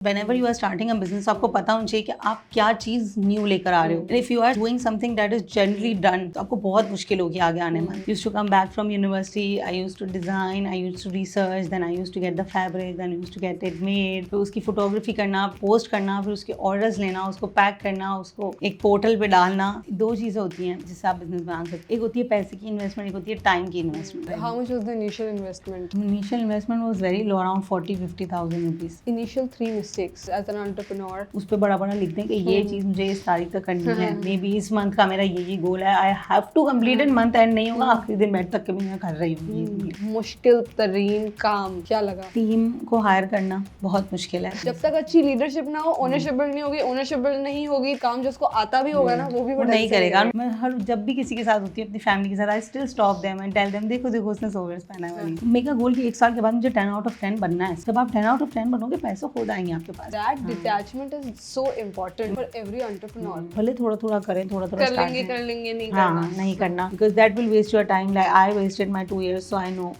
Whenever you are starting a business, आपको पता होना चाहिए कि आप क्या चीज़ न्यू लेकर आ रहे हो. And if you are doing something that is generally done, तो आपको बहुत मुश्किल होगी आगे आने में. Used to come back from university, I used to design, I used to research, then I used to get the fabric, then I used to get it made. फिर उसकी photography करना, post करना, फिर उसके orders लेना, उसको pack करना, उसको एक portal पे डालना. दो चीज़ें होती हैं जिससे आप business बना सकते हैं. एक होती है पैसे की investment, एक होती है time की investment. How much was the initial investment? Initial investment was very low, around 40-50,000 rupees. Initial 3 mistakes as an entrepreneur. उस पे बड़ा बड़ा लिख दें कि ये चीज़ मुझे इस तारीख तक करनी है. मे बी इस मंथ का मेरा ये गोल है. I have to complete in month end नहीं होगा आखिरी दिन बैठ तक के मैं कर रही हूँ. मुश्किल तरीन काम क्या लगा? टीम को हायर करना बहुत मुश्किल है. जब तक अच्छी लीडरशिप ना हो, ओनरशिप बिल्ड नहीं होगी, ओनरशिप बिल्ड नहीं होगी, काम जिसको आता भी होगा ना वो भी नहीं करेगा. मैं हर जब भी किसी के साथ होती हूँ अपनी फैमिली के साथ, I still stop them and tell them देखो देखो उसने सोवर्स पहना है वाली. मेरा गोल कि 1 साल के बाद मुझे 10 आउट ऑफ 10 बनना है. जब आप 10 आउट ऑफ 10 बनोगे पैसे खुद आएंगे आपके पास. That detachment is so important for every entrepreneur. भले थोड़ा थोड़ा करें, थोड़ा थोड़ा कर लेंगे नहीं करना. हाँ नहीं करना, because that will waste your time. Like I wasted my 2 years, so I know.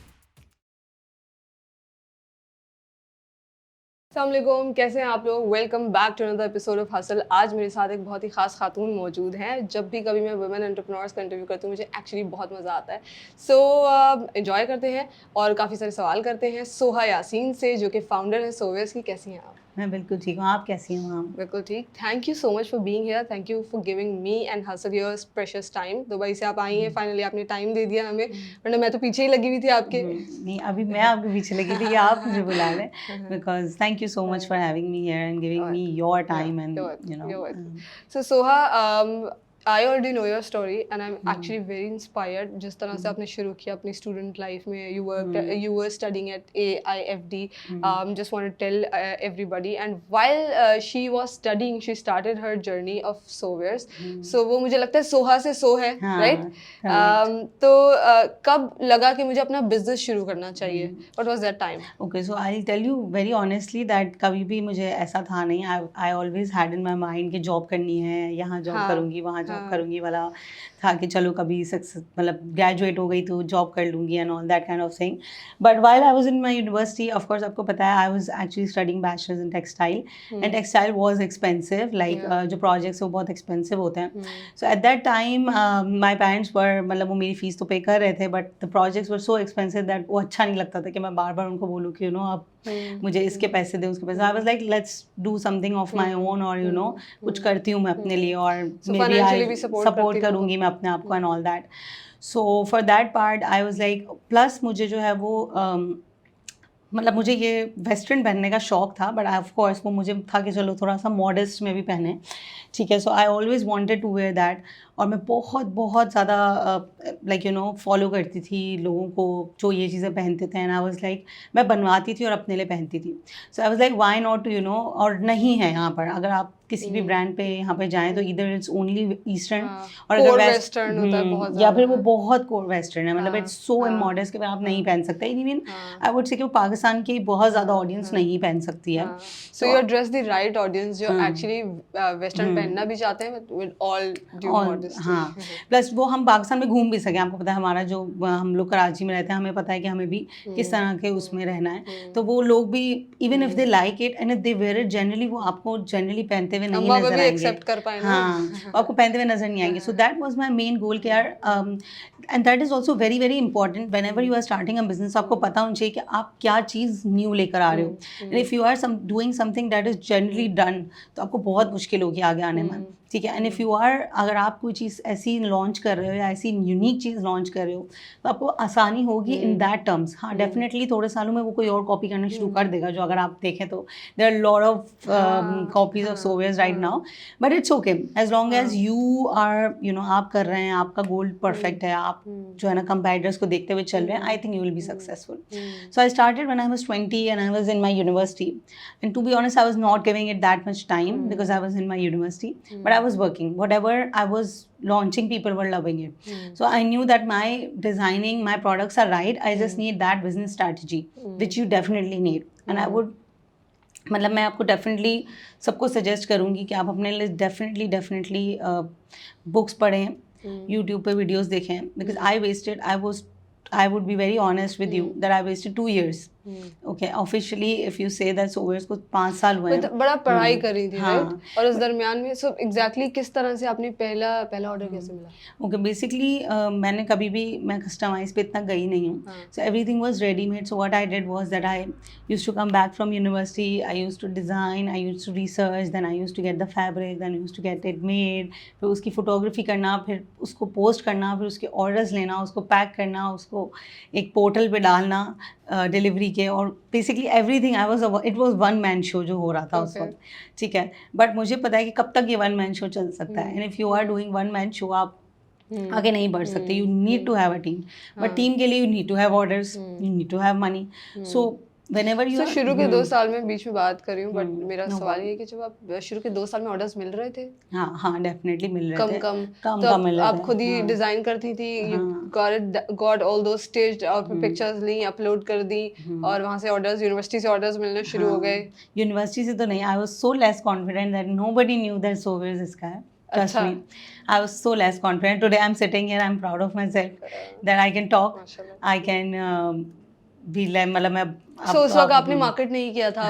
अस्सलामुअलैकुम, कैसे हैं आप लोग? Welcome back to another episode of Hustle. आज मेरे साथ एक बहुत ही खास खातून मौजूद हैं. जब भी कभी मैं वुमेन एंटरप्रेन्योर्स का इंटरव्यू करती हूँ मुझे एक्चुअली बहुत मज़ा आता है. सो एंजॉय करते हैं और काफ़ी सारे सवाल करते हैं सोहा यासीन से, जो कि फाउंडर है सोवेयर्स की. कैसी हैं आप? मैं बिल्कुल ठीक हूँ. आप कैसी हैं मैम? बिल्कुल ठीक. Thank you so much for being here. Thank you for giving me and hustle your precious time. Dubai से आप आई हैं, फाइनली आपने टाइम दे दिया हमें, वरना मैं तो पीछे ही लगी हुई थी आपके. नहीं, अभी मैं आपके पीछे लगी थी कि आप मुझे बुला लें. Because thank you so much for having me here and giving me your time and you know. So Soha, I already know your story and I'm actually very inspired. जिस तरह से आपने शुरू किया अपनी student life में, you were studying at AIFD. Just want to tell everybody. And while she was studying, she started her journey of Sowears. So वो मुझे लगता है सोहा से सो है, right? तो कब लगा कि मुझे अपना business शुरू करना चाहिए? What was that time? Okay, so I'll tell you very honestly that कभी भी मुझे ऐसा था नहीं. I always had in my mind कि जॉब करनी है, यहाँ जॉब करूँगी, वहाँ जॉब करूँगी वाला था कि चलो कभी सक्सेस मतलब ग्रेजुएट हो गई तो जॉब कर लूँगी and all that kind of thing. But while I was in my university, of course आपको पता है, I was actually studying bachelors in textile and textile was expensive. Like जो प्रोजेक्ट्स वो बहुत एक्सपेंसिव होते हैं. So at that time my parents were मतलब वो मेरी फीस तो पे कर रहे थे, but the projects were so expensive that वो अच्छा नहीं लगता था कि मैं बार बार उनको बोलूँ कि यू नो आप मुझे इसके पैसे दे उसके पैसे. आई was like let's do something of my own, और यू नो कुछ करती हूँ मैं अपने लिए और मे बी आई सपोर्ट करूँगी मैं अपने आप को and all that. So for that part I was like, plus मुझे जो है वो मतलब मुझे ये वेस्टर्न पहनने का शौक था, बट ऑफ कोर्स वो मुझे था कि चलो थोड़ा सा मॉडेस्ट में भी पहने, ठीक है. So I always wanted to wear that. और मैं बहुत बहुत ज़्यादा लाइक यू नो फॉलो करती थी लोगों को जो ये चीज़ें पहनते थे. एंड आई वाज लाइक मैं बनवाती थी और अपने लिए पहनती थी. So I was like why not to you know. और नहीं है यहाँ पर, अगर आप किसी भी ब्रांड पे यहाँ पे जाएं तो इधर इट्स ओनली ईस्टर्न और अगर वेस्टर्न होता है बहुत, या फिर वो बहुत कोर वेस्टर्न है. मतलब इट्स सो इमॉडेस्ट कि आप नहीं पहन सकते. इवन आई वुड से कि वो पाकिस्तान की बहुत ज़्यादा ऑडियंस नहीं पहन सकती है. So you address the right audience जो एक्चुअली वेस्टर्न पहनना भी चाहते हैं विद ऑल ड्यू मॉडेस्टी. हाँ, प्लस वो हम पाकिस्तान में घूम भी सकें. आपको पता है हमारा जो हम लोग कराची में रहते हैं, हमें पता है कि हमें भी किस तरह के उसमें रहना है. तो वो लोग भी even if they like it and if they wear it generally, वो आपको जनरली पहनते हुए नहीं नजर आएंगे. हाँ, आपको पहनते हुए नजर नहीं आएंगे. So that was my main goal कि यार, and that is also very very important whenever you are starting a business. आपको पता होना चाहिए कि आप क्या चीज़ न्यू लेकर आ रहे हो. And if you are doing something that is generally done, तो आपको बहुत मुश्किल होगी आगे आने में, ठीक है. एंड इफ़ यू आर, अगर आप कोई चीज़ ऐसी लॉन्च कर रहे हो या ऐसी यूनिक चीज़ लॉन्च कर रहे हो तो आपको आसानी होगी इन दैट टर्म्स. हाँ, डेफिनेटली थोड़े सालों में वो कोई और कॉपी करना शुरू कर देगा. जो अगर आप देखें तो there are lot of copies of Sowears right now, but it's okay as long as you are you know आप कर रहे हैं, आपका गोल परफेक्ट है, आप जो है ना कंपेटिटर्स को देखते हुए चल रहे हैं. I think you will be successful. So I started when I was 20 and I was in my university. And to be honest I was not giving it that much time because I was in my university, but I was working. Whatever I was launching, people were loving it. So I knew that my designing, my products are right. I just need that business strategy, which you definitely need. And I would, मतलब मैं आपको definitely सबको suggest करूँगी कि आप अपने लिए definitely books पढ़ें, YouTube पे videos देखें, because I would be very honest with you that I wasted 2 years. Okay officially if you say that Sowears को 5 साल हुए हैं। बड़ा पढ़ाई कर रही थी, हाँ। राइट? और उस दरमियान में सो एग्जैक्टली किस तरह से आपने पहला ऑर्डर कैसे मिला? ओके बेसिकली मैंने कभी भी मैं कस्टमाइज पे इतना गई नहीं हूँ, so everything was readymade. So what I did was that I used to come back from university, I used to design, I used to research, then I used to get the fabric, then used to get it made, फिर उसकी photography करना, फिर उसको post करना, फिर उसके orders लेना, उसको पैक करना, उसको एक पोर्टल पे डालना डिलीवरी के, और basically everything I was it was one man show जो हो रहा था उस वक्त, ठीक है। बट मुझे पता है कि कब तक ये वन मैन शो चल सकता है, and if you are doing one man show आप आगे नहीं बढ़ सकते। You need to have a team, but team के लिए you need to have orders, you need to have money. So whenever you So, शुरू के 2 साल में बीच में बात कर रही हूँ, बट मेरा no सवाल ये है कि जब आप शुरू के 2 साल में ऑर्डर्स मिल रहे थे? हाँ डेफिनेटली मिल रहे थे, कम कम मिल रहे आप थे। खुद ही डिजाइन करती थी, you got all those staged, और फिर पिक्चर्स ली, अपलोड कर दी, और वहां से ऑर्डर्स, यूनिवर्सिटी से ऑर्डर्स मिलने शुरू हो गए? यूनिवर्सिटी से तो नहीं, I was so less confident that nobody knew that Sowears इसका है। Trust me, I was so less confident. Today I'm sitting here, I'm proud of myself that I can talk, I can be like, मतलब मैं So, उस वक्त आपने market नहीं किया था,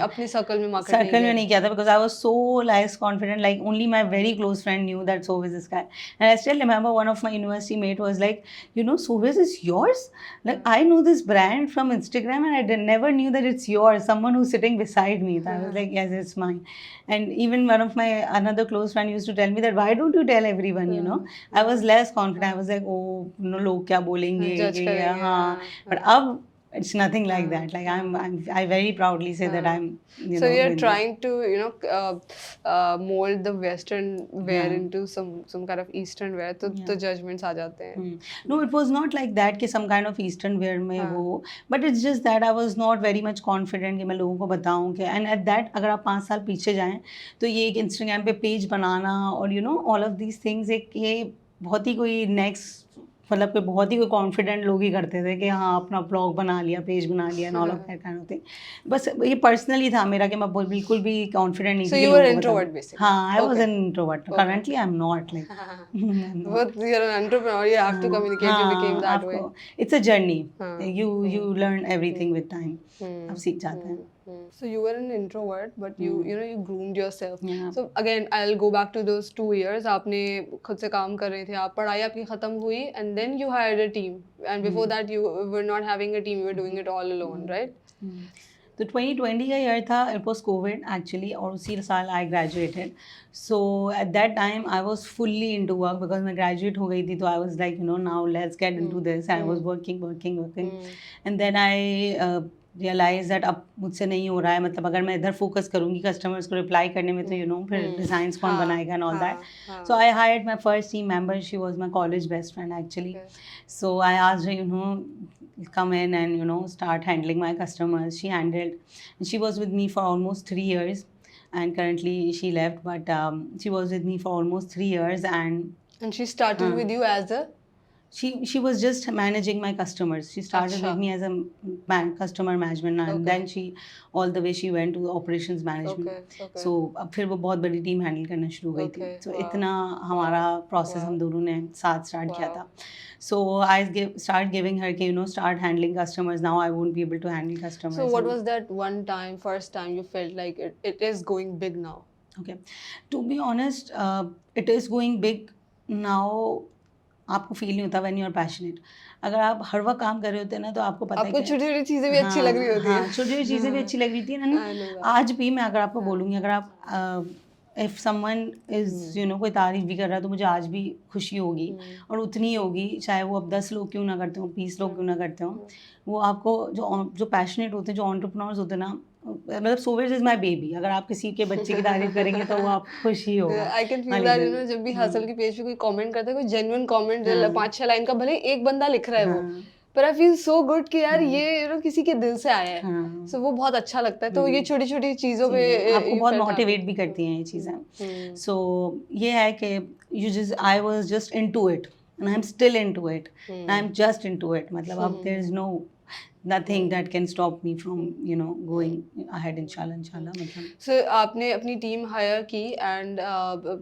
अपने सर्कल में मार्केट नहीं किया था, because I was so less confident. Like only my very close friend knew that Soviz is guy, and I still remember one of my university mate was like, you know, Soviz is yours. Like I know this brand from Instagram, and I never knew that it's yours. Someone who's sitting beside me. I was like, yes, it's mine. And even one of my another close friend used to tell me that why don't you tell everyone? You know, I was less confident. I was like, oh, no, लोग क्या बोलेंगे? हाँ, but अब it's nothing like that. Like I very proudly say that I'm, you so know, you're trying to, you know, mold the western wear into some kind of eastern wear, तो judgments आ जाते हैं. No, it was not like that कि some kind of eastern wear में वो, but it's just that I was not very much confident कि मैं लोगों को बताऊं कि, and at that अगर आप 5 साल पीछे जाएं तो ये एक Instagram पे पेज बनाना और you know all of these things, एक ये बहुत ही कोई नेक्स्ट, मतलब कि बहुत ही कोई कॉन्फिडेंट लोग ही करते थे कि हाँ अपना ब्लॉग बना लिया, पेज बना लिया, and all of that kind of thing. बस ये पर्सनली था मेरा कि मैं बिल्कुल भी कॉन्फिडेंट नहीं थी। So you were introvert basically? हाँ, I was an introvert. Currently I'm not like. But you're an entrepreneur, you have to communicate, you became that way. It's a journey. You learn everything with time. आप सीख जाते हैं। So you were an introvert, but you know you groomed yourself. So again, I'll go back to those 2 years. आपने खुद से काम कर रहे थे, आप पढ़ाई आपकी खत्म हुई, and then you hired a team. And before that, you were not having a team. You were doing it all alone, right? तो 2020 का ईयर था, इट वॉज कोविड एक्चुअली, और उसी साल I graduated. So at that time I was fully into work, because मैं graduate हो गई थी, तो I was like you know now let's get into this. I was working and then I realize that अब मुझसे नहीं हो रहा है, मतलब अगर मैं इधर फोकस करूँगी कस्टमर्स को रिप्लाई करने में तो यू नो फिर डिज़ाइंस कौन बनाएगा and all that. So I hired my first team member, she was my college best friend actually. So I asked her, you know, come in and you know start handling my customers. She handled, and she was with me for almost 3 years, and currently she left, but she was with me for almost 3 years, and she started with you as a, she was just managing my customers. She started with me as a customer management, and then she all the way she went to operations management. So अब फिर वो बहुत बड़ी team handle करना शुरू हो गई थी। So इतना हमारा प्रोसेस हम दोनों ने साथ स्टार्ट किया था। So I start giving her, you know, start handling customers. Now I won't be able to handle customers. So what was that first time you felt like it is going big now? Okay, to be honest, it is going big now. आपको feel नहीं होता when you are passionate. अगर आप हर वक्त काम कर रहे होते हैं ना तो आपको पता है आपको छोटी-छोटी चीज़ें भी अच्छी लग रही होती हैं। छोटी-छोटी चीज़ें भी अच्छी लग रही थी ना। आज भी मैं अगर आपको बोलूँगी, अगर आप if someone is you know कोई तारीफ़ भी कर रहा है तो मुझे आज भी खुशी होगी, और उतनी ही होगी चाहे वो अब 10 लोग क्यों ना करते हो, 20 लोग क्यों ना करते हो। वो आपको जो पैशनेट होते हैं, जो एंटरप्रेन्योर्स होते हैं ना, मतलब सोवर्स इज माय बेबी। अगर आप किसी के बच्चे की तारीफ करेंगे तो वो आप खुश ही होगा। I can feel that, you know, जब भी हसल की पेज पे कोई कमेंट करता है, कोई जेन्युइन कमेंट 5-6 लाइन का, भले एक बंदा लिख रहा है वो, पर आई फील सो गुड कि यार ये यू नो किसी के दिल से आया है। सो वो बहुत अच्छा लगता है। तो ये छोटी-छोटी चीज़ों पे आपको बहुत मोटिवेट भी करती हैं ये चीज़ें। सो ये है कि I was just into it, and I am still into it, I am just into it. मतलब अब there is no nothing that can stop me from going ahead inshallah मतलब सो आपने अपनी टीम हायर की एंड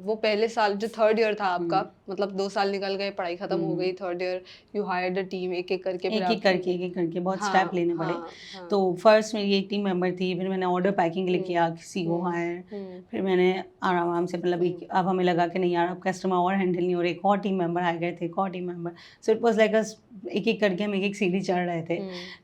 वो पहले साल जो थर्ड ईयर था आपका, मतलब 2 साल निकल गए, पढ़ाई खत्म हो गई, third year you hired a team, एक एक करके फिर एक एक करके बहुत हाँ, स्टेप लेने पड़े। हाँ, तो फर्स्ट मेरी एक टीम मेंबर थी, फिर मैंने ऑर्डर पैकिंग के लिए किया, किसी को हायर, फिर मैंने आराम से मतलब अब हमें लगा कि नहीं यार अब कस्टमर और हैंडल नहीं हो रहे, एक और टीम मेंबर आ गए थे, एक और team member. So it was like एक एक करके हम एक एक सीढ़ी चढ़ रहे थे।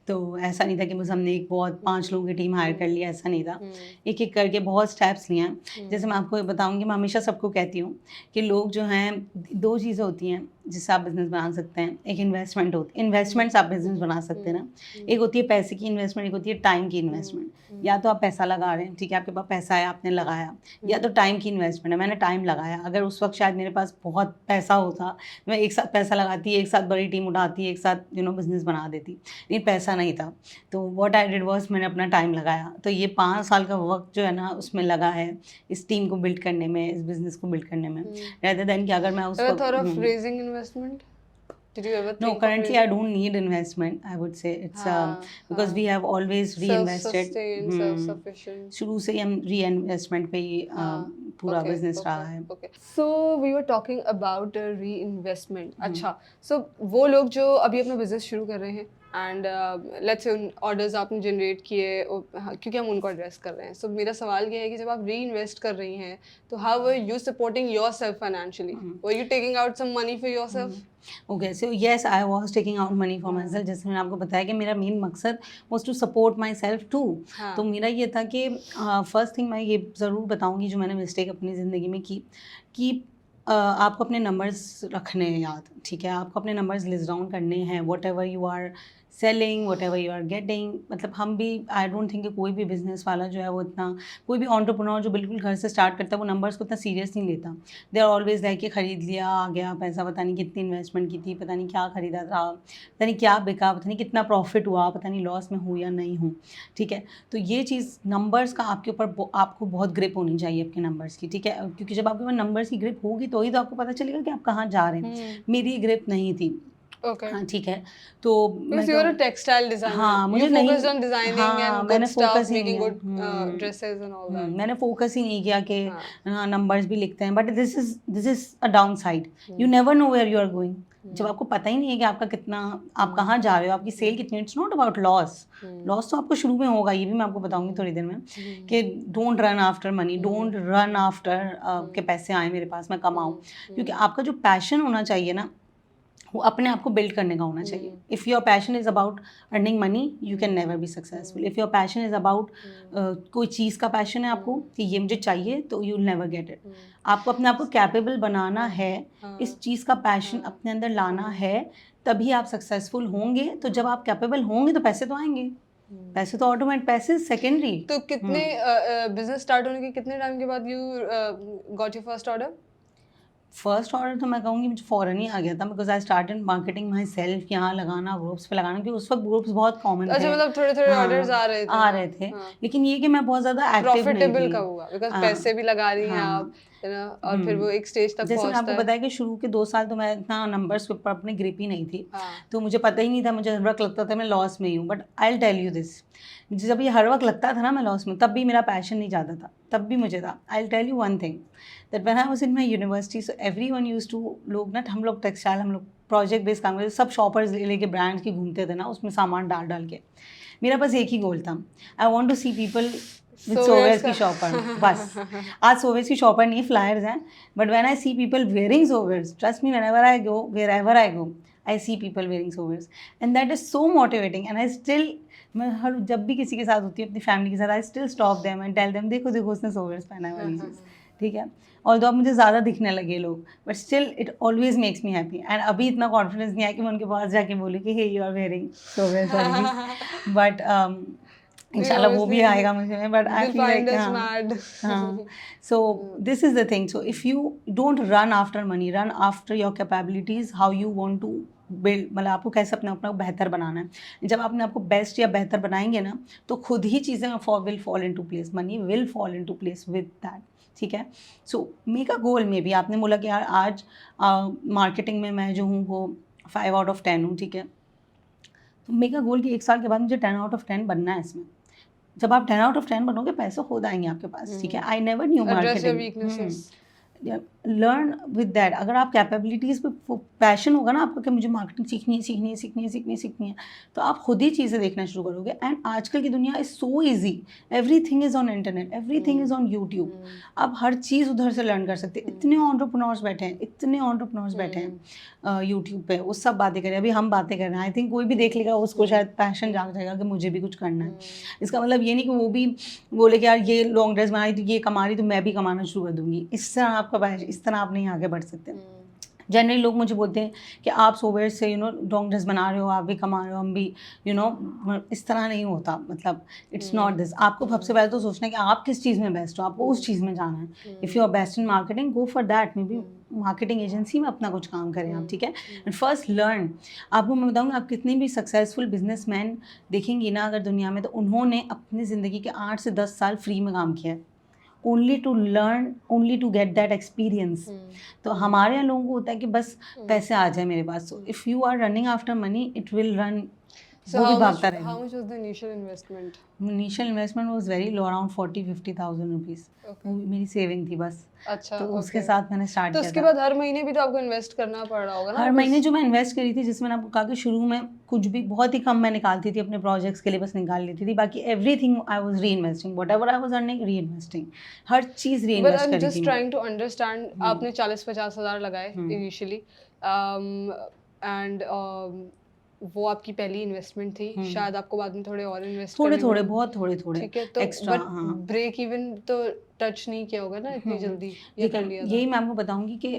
तो ऐसा नहीं था कि बस हमने एक बहुत 5 लोगों की टीम हायर कर लिया, ऐसा नहीं था। एक एक करके बहुत स्टेप्स लिए हैं। जैसे मैं आपको बताऊंगी, मैं हमेशा सबको कहती हूँ कि लोग जो हैं, 2 चीज़ें होती हैं जिससे आप बिज़नेस बना सकते हैं। एक इन्वेस्टमेंट होती है, इन्वेस्टमेंट से आप बिज़नेस बना सकते हैं ना। एक होती है पैसे की इन्वेस्टमेंट, एक होती है टाइम की इन्वेस्टमेंट। या तो आप पैसा लगा रहे हैं, ठीक है, आपके पास पैसा है, आपने लगाया, या तो टाइम की इन्वेस्टमेंट है, मैंने टाइम लगाया। अगर उस वक्त शायद मेरे पास बहुत पैसा होता, मैं एक साथ पैसा लगाती, एक साथ बड़ी टीम उठाती, एक साथ बिज़नेस बना देती, लेकिन पैसा नहीं था। तो व्हाट आई डिड वाज, मैंने अपना टाइम लगाया। तो ये 5 साल का वक्त जो है ना उसमें लगा है, इस टीम को बिल्ड करने में, इस बिज़नेस को बिल्ड करने में, rather than कि अगर मैं उस Ever thought of raising investment? Did you ever No, think of currently I raising? don't need investment. I would say it's because हाँ, we have always reinvested. self-sustained, self-sufficient. शुरू से ही हम reinvestment पे ही पूरा बिजनेस रहा है। Okay. So we were talking about reinvestment. अच्छा, so वो लोग जो अभी अपना बिजनेस शुरू कर रहे हैं एंड लेट्स से ऑर्डर्स आपने जनरेट किए, क्योंकि हम उनको एड्रेस कर रहे हैं। सो मेरा सवाल ये है कि जब आप री इन्वेस्ट कर रही हैं तो how were you supporting yourself financially? Were you taking out some money for yourself? Okay, so yes I was taking out money for myself. जैसे मैंने आपको बताया कि मेरा मेन मकसद was to support myself too. तो मेरा ये था कि फर्स्ट थिंग मैं ये ज़रूर बताऊंगी जो मैंने मिस्टेक अपनी ज़िंदगी में की, कि आपको अपने नंबर्स रखने हैं याद, ठीक है, आपको अपने नंबर्स लिस्ट डाउन करने हैं, whatever you are selling, whatever you are getting. मतलब हम भी, आई डोंट थिंक कि कोई भी बिजनेस वाला जो है वो इतना, कोई भी एंटरप्रेन्योर जो बिल्कुल घर से स्टार्ट करता है वो नंबर्स को इतना सीरियस नहीं लेता। दे आर ऑलवेज लाइक कि ख़रीद लिया, आ गया पैसा, पता नहीं कितनी इन्वेस्टमेंट की थी, पता नहीं क्या ख़रीदा था, पता नहीं क्या बिका, पता नहीं कितना प्रॉफिट हुआ, पता नहीं लॉस में हूँ या नहीं हूँ, ठीक है। तो ये चीज़ नंबर्स का आपके ऊपर, आपको बहुत ग्रिप होनी चाहिए आपके नंबर्स की, ठीक है, क्योंकि जब आपके पास नंबर्स की ग्रिप होगी तो ही तो आपको पता चलेगा कि आप कहाँ जा रहे हैं। मेरी ग्रिप नहीं थी। Okay. हाँ, ठीक है। तो Because you're a textile designer. हाँ, मुझे you नहीं, focused on designing and मैंने good stuff, फोकस ही making नहीं good dresses and all that. मैंने फोकस ही नहीं किया कि नंबर्स भी लिखते हैं, but this is a downside. You never know where you are going. जब आपको पता ही नहीं है कि आपका कितना, आप कहाँ जा रहे हो, आपकी सेल कितनी, it's not about loss. Loss तो आपको शुरू में होगा, ये भी मैं आपको बताऊंगी थोड़ी देर में, कि don't run after money, don't run after के पैसे आए मेरे पास, मैं कमाऊँ। क्योंकि आपका जो पैशन होना चाहिए ना, वो अपने आप को बिल्ड करने का होना चाहिए। If your passion is about earning money, you can never be successful. If your passion is about, कोई चीज़ का पैशन है आपको कि ये मुझे चाहिए, तो you will never get it. आपको अपने आप को कैपेबल बनाना है, इस चीज़ का पैशन अपने अंदर लाना है, तभी आप सक्सेसफुल होंगे। तो जब आप कैपेबल होंगे तो पैसे तो आएंगे, पैसे तो ऑटोमेटिक, पैसे सेकेंडरी। तो कितने बिजनेस स्टार्ट होने के कितने टाइम के बाद you got your first order? First order तो मैं कहूँगी मुझे फ़ौरन ही आ गया था, because I started marketing my self, यहाँ लगाना, ग्रुप्स पे लगाना, क्योंकि उस वक्त ग्रुप्स बहुत कॉमन थे। अच्छा, मतलब थोड़े थोड़े ऑर्डर्स आ रहे थे। लेकिन ये कि मैं बहुत ज़्यादा एक्टिव नहीं थी। प्रॉफिटेबल कब हुआ? बिकॉज पैसे भी लगा रही हैं आप, और फिर वो एक स्टेज तक जैसे मैंने पहुंचता आपको बताया कि शुरू के 2 साल तो मैं इतना नंबर्स के ऊपर अपनी ग्रिप ही नहीं थी, तो मुझे पता ही नहीं था, मुझे हर वक्त लगता था मैं लॉस में ही हूँ। But I will tell you this, जब ये हर वक्त लगता था ना मैं लॉस में, तब भी मेरा पैशन नहीं जाता था, तब भी मुझे था। I will tell you one thing, that when I was in my university, so everyone used to, लोग ना, हम लोग टेक्सटाइल, हम लोग प्रोजेक्ट बेस्ड काम करते, सब शॉपर्स ले लेके ब्रांड्स की घूमते थे ना, उसमें सामान डाल डाल के। मेरा बस एक ही गोल था, I want to see people with Sowears की शॉपर। बस आज सोवेयर्स की शॉपर नहीं, फ्लायर्स हैं, but when I see people wearing Sowears, trust me, whenever I go, wherever I go, I see people wearing Sowears, and that is so motivating. And I still, मैं हर, जब भी किसी के साथ होती हूँ अपनी फैमिली के साथ, I still stop them and tell them, देखो देखो उसने सोवेयर्स पहना है वाली चीज़, ठीक है। ऑल्दो अब मुझे ज़्यादा दिखने लगे लोग, but still it always makes me happy. And अभी इतना कॉन्फिडेंस नहीं आया कि मैं उनके पास जाके बोलूँ कि हे यू आर वेयरिंग सोवेयर्स वाली, बट इंशाल्लाह वो भी आएगा मुझे, बट आई फील लाइक हाँ। So this is the thing, so if you don't run after money, run after your capabilities, how you want to build, मतलब आपको कैसे अपने अपना बेहतर बनाना है। जब आपने आपको बेस्ट या बेहतर बनाएंगे ना, तो खुद ही चीज़ें will fall into place, money will fall into place with that, ठीक है। सो मेरा गोल में भी, आपने बोला कि यार आज मार्केटिंग में मैं जो हूँ वो 5 out of 10 हूँ, ठीक है, मेरा गोल कि 1 साल के बाद मुझे 10 आउट ऑफ 10 बनना है इसमें। जब आप 10 आउट ऑफ 10 बनोगे पैसे खुद आएंगे आपके पास, ठीक है। I never knew Address your marketing, weaknesses. Learn with that. अगर आप कैपेबिलिटीज़ पे पैशन होगा ना आपका कि मुझे मार्केटिंग सीखनी है, तो आप खुद ही चीज़ें देखना शुरू करोगे। एंड आजकल की दुनिया is so easy, everything is on internet, everything is on YouTube. आप हर चीज़ उधर से लर्न कर सकते हैं। इतने एंटरप्रेन्योर्स बैठे हैं यूट्यूब पे, वो सब बातें करें। अभी हम बातें कर रहे हैं, आई थिंक कोई भी देख लेगा उसको शायद पैशन जाग जाएगा कि मुझे भी कुछ करना है। इसका मतलब ये नहीं कि वो भी बोले कि यार ये लॉन्ग ड्रेस बनाई तो ये कमा रही तो मैं भी कमाना शुरू कर दूंगी। इस तरह आप नहीं आगे बढ़ सकते। जनरली लोग मुझे बोलते हैं कि आप सोवेयर से लॉन्ग ड्रेस बना रहे हो, आप भी कमा रहे हो, हम भी इस तरह नहीं होता। मतलब इट्स नॉट दिस। आपको सबसे पहले तो सोचना है कि आप किस चीज़ में बेस्ट हो, आपको उस चीज़ में जाना है। If you are best in marketing, go for that. Maybe marketing agency में अपना कुछ काम करें आप, ठीक है। And first learn. आपको मैं बताऊँगी, आप कितने भी सक्सेसफुल बिजनेसमैन देखेंगी ना अगर दुनिया में, तो उन्होंने अपनी ज़िंदगी के 8 से 10 साल फ्री में काम किया है, only to learn, only to get that experience. तो हमारे यहाँ लोगों को होता है कि बस पैसे आ जाए मेरे पास। So if you are running after money, it will run, So वो भी how भागता much रहेगा। was the initial investment? Initial investment was very low, around 40-50,000 rupees. Okay. मेरी सेविंग थी बस, अच्छा, तो उसके okay. साथ मैंने स्टार्ट तो किया उसके था। बाद हर महीने भी तो आपको इन्वेस्ट करना पड़ रहा होगा ना? हर महीने जो मैं इन्वेस्ट करी थी, जिसमें मैंने आपको कहा कि शुरू में कुछ भी बहुत ही कम मैं निकालती थी अपने प्रोजेक्ट्स के लिए, बस निकाल लेती थी। बाकी एवरीथिंग आई वाज री investing, what ever I was earning, री इन्वेस्टिंग, हर चीज़ री But इन्वेस्ट I'm करी just थी। trying to understand. आपने 40-50 हज़ार लगाए initially, and वो आपकी पहली इन्वेस्टमेंट थी। शायद आपको बाद में थोड़े और इन्वेस्ट थोड़े बहुत थोड़े ठीक है, तो एक्स्ट्रा। बट हाँ, ब्रेक इवन तो टच नहीं किया होगा ना इतनी जल्दी, या कर लिया था? यही मैं आपको बताऊंगी कि